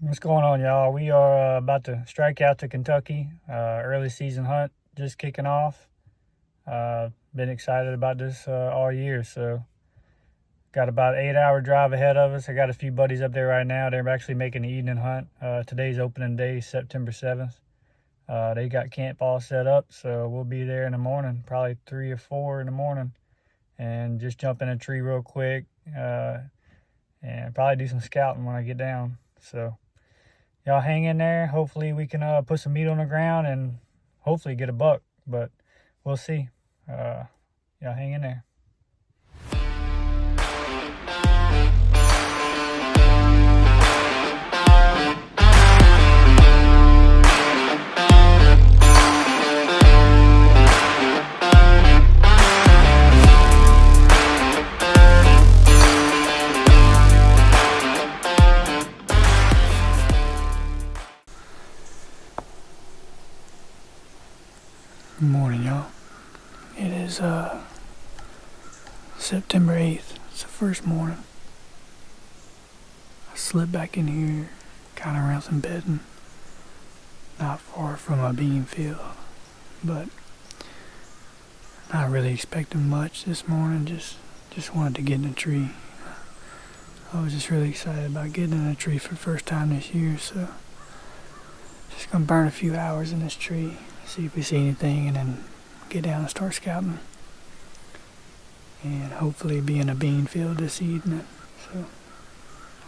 What's going on, y'all? We are about to strike out to Kentucky. Early season hunt just kicking off. Been excited about this all year. So, got about 8 hour drive ahead of us. I got a few buddies up there right now. They're actually making the evening hunt. Today's opening day, September 7th. They got camp all set up, so we'll be there in the morning, probably 3 or 4 in the morning, and just jump in a tree real quick and probably do some scouting when I get down. So, y'all hang in there. Hopefully we can put some meat on the ground and hopefully get a buck, but we'll see. Y'all hang in there. Good morning, y'all. It is September 8th. It's the first morning. I slipped back in here, kind of around some bedding, not far from a bean field, but not really expecting much this morning. Just wanted to get in a tree. I was just really excited about getting in a tree for the first time this year, so just gonna burn a few hours in this tree, see if we see anything, and then get down and start scouting. And hopefully be in a bean field this evening. So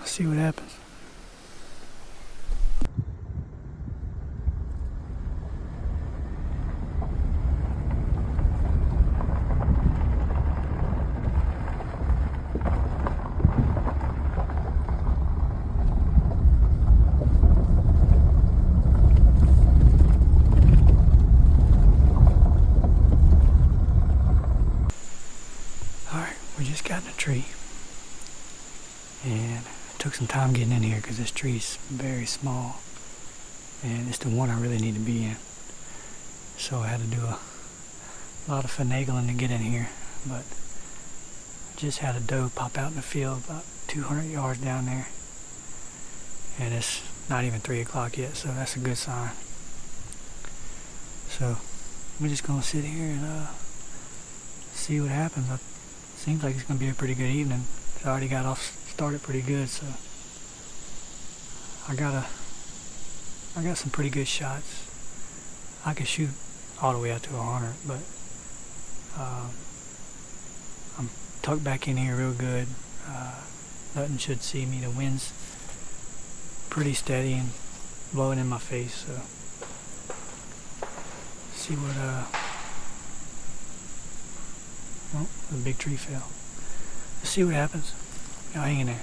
I'll see what happens. Alright, we just got in a tree. And it took some time getting in here because this tree's very small. And it's the one I really need to be in. So I had to do a lot of finagling to get in here. But I just had a doe pop out in the field about 200 yards down there. And it's not even 3 o'clock yet, so that's a good sign. So we're just going to sit here and see what happens. Seems like it's going to be a pretty good evening. It's already got started pretty good, so I got some pretty good shots. I could shoot all the way out to 100, but I'm tucked back in here real good. Nothing should see me. The wind's pretty steady and blowing in my face, so see what well, the big tree fell. Let's see what happens. Y'all hang in there.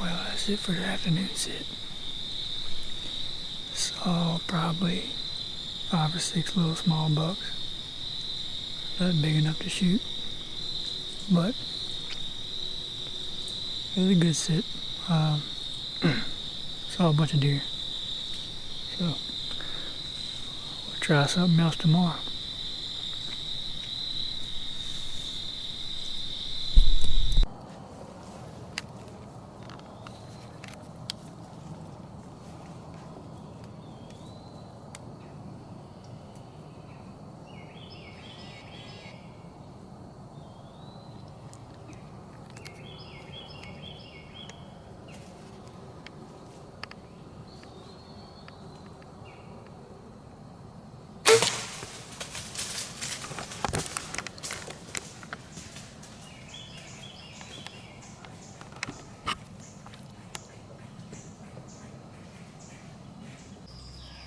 Well, that's it for the afternoon sit. Saw probably 5 or 6 little small bucks. Not big enough to shoot, but it was a good sit. Saw a bunch of deer. So we'll try something else tomorrow.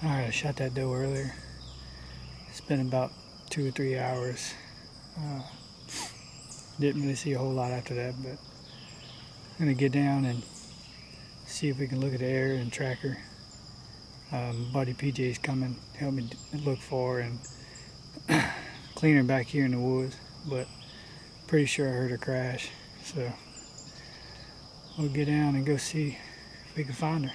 Alright, I shot that doe earlier. It's been about 2 or 3 hours. Didn't really see a whole lot after that, but I'm gonna get down and see if we can look at the area and track her. Buddy PJ's coming, help me look for her and clean her back here in the woods, but pretty sure I heard her crash. So we'll get down and go see if we can find her.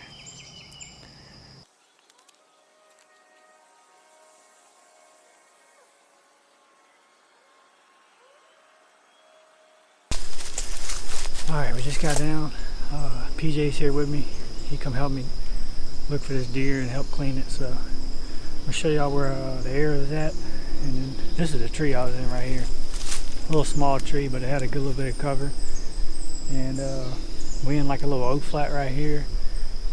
Alright, we just got down. PJ's here with me. He come help me look for this deer and help clean it. So I'll show y'all where the area is at. And then this is the tree I was in right here. A little small tree, but it had a good little bit of cover. And we in like a little oak flat right here.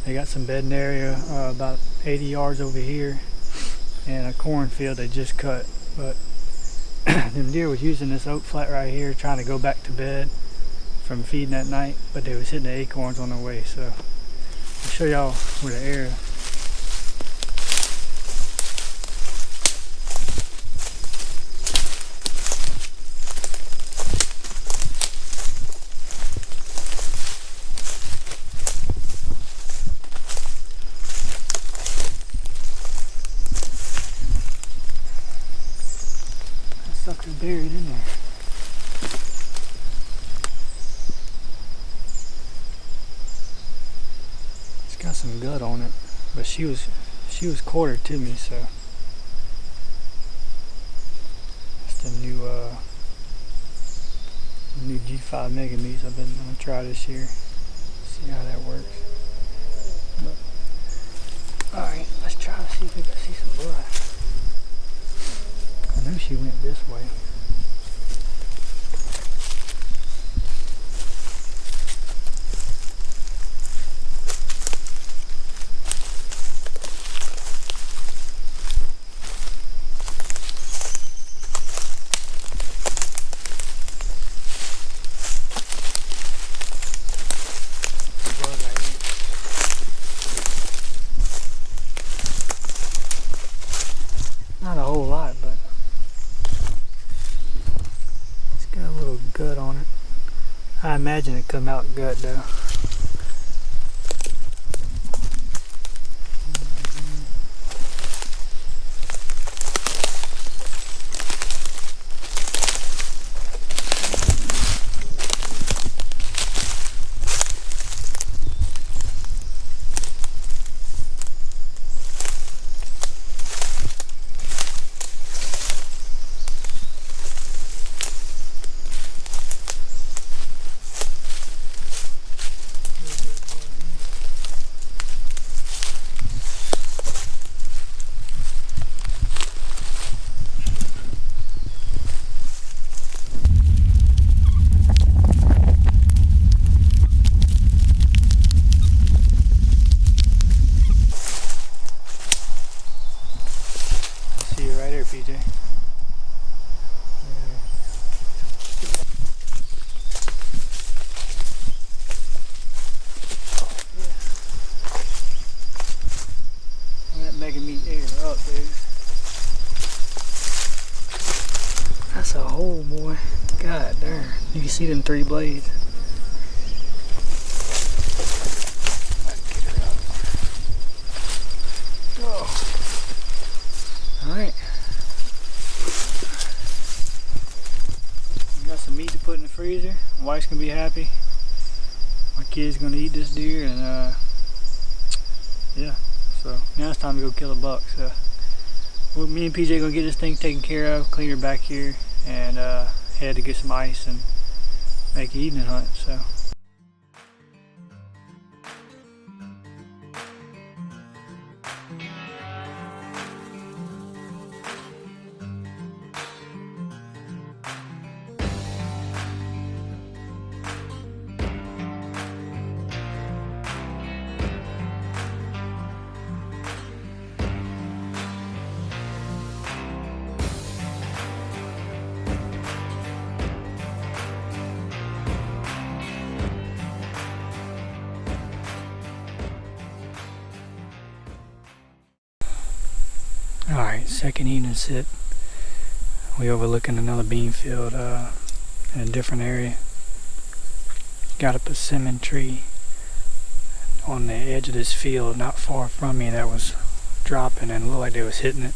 They got some bedding area about 80 yards over here. And a cornfield they just cut. But them deer was using this oak flat right here trying to go back to bed from feeding that night, but they was hitting the acorns on their way. So I'll show y'all where the area. That sucker's buried in there. Got some gut on it, but she was quartered to me, so it's the new G5 Mega Meats I've been gonna try this year. See how that works. But alright, let's try to see if we can see some blood. I know she went this way. Not a whole lot, but it's got a little gut on it. I imagine it come out gut though. PJ. That Mega Meat air up, dude. That's a hole, boy. God darn. You can see them 3 blades. wife's gonna be happy. My kid's gonna eat this deer, and yeah. So now it's time to go kill a buck. So well, me and PJ gonna get this thing taken care of, clean her back here, and head to get some ice and make an evening hunt. So. Alright, second evening sit. We overlooking another bean field in a different area. Got a persimmon tree on the edge of this field not far from me that was dropping and looked like they was hitting it.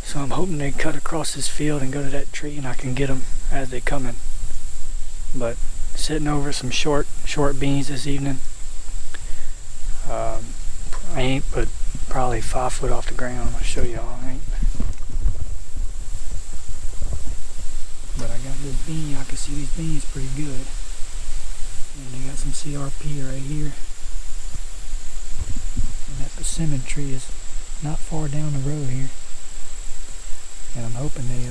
So I'm hoping they cut across this field and go to that tree and I can get them as they coming. But sitting over some short beans this evening. I ain't but probably 5 foot off the ground. I'll show y'all. But I got this bean. I can see these beans pretty good. And they got some CRP right here. And that persimmon tree is not far down the road here. And I'm hoping they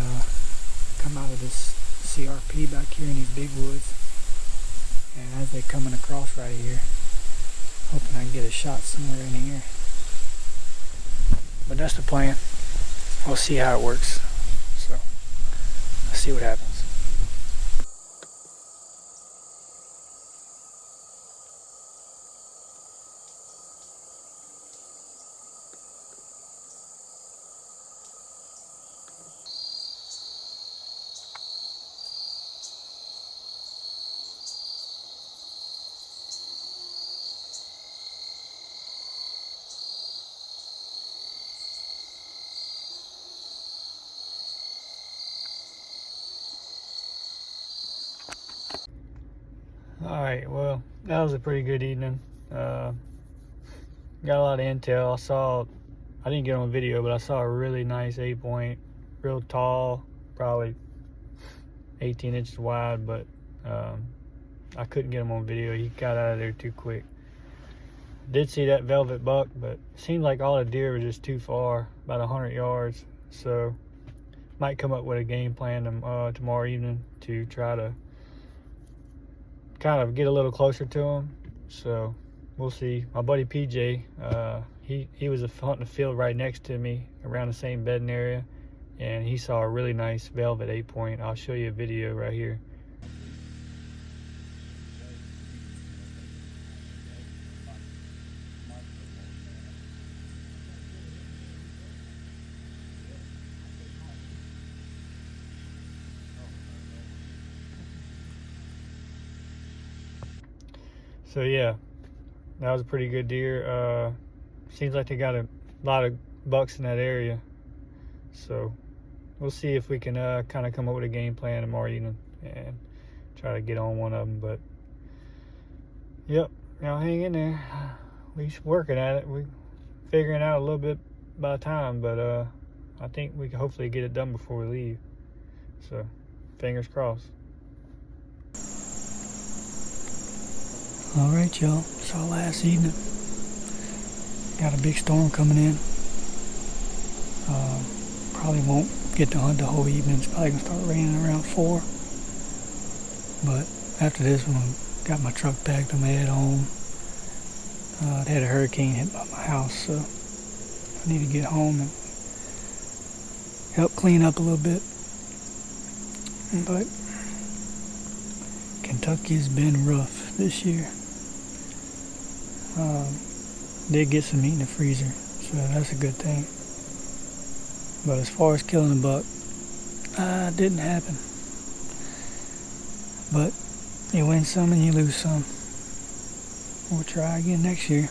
come out of this CRP back here in these big woods. And as they're coming across right here, hoping I can get a shot somewhere in here. But that's the plan. We'll see how it works. So, let's see what happens. Alright, well, that was a pretty good evening. Got a lot of intel. I didn't get on video, but I saw a really nice 8-point, real tall, probably 18 inches wide, but I couldn't get him on video. He got out of there too quick. Did see that velvet buck, but it seemed like all the deer were just too far, about 100 yards. So might come up with a game plan tomorrow evening to try to kind of get a little closer to him. So we'll see. My buddy PJ, he was hunting the field right next to me around the same bedding area, and he saw a really nice velvet 8-point. I'll show you a video right here. So yeah, that was a pretty good deer. Seems like they got a lot of bucks in that area. So we'll see if we can kind of come up with a game plan tomorrow evening and try to get on one of them. But yep, now hang in there. We're working at it. We're figuring out a little bit by time, but I think we can hopefully get it done before we leave. So fingers crossed. All right, y'all. Saw last evening. Got a big storm coming in. Probably won't get to hunt the whole evening. It's probably gonna start raining around 4. But after this one, got my truck packed. I'm head home. They had a hurricane hit by my house, so I need to get home and help clean up a little bit. But Kentucky's been rough this year. Did get some meat in the freezer, so that's a good thing. But as far as killing a buck, didn't happen. But you win some and you lose some. We'll try again next year.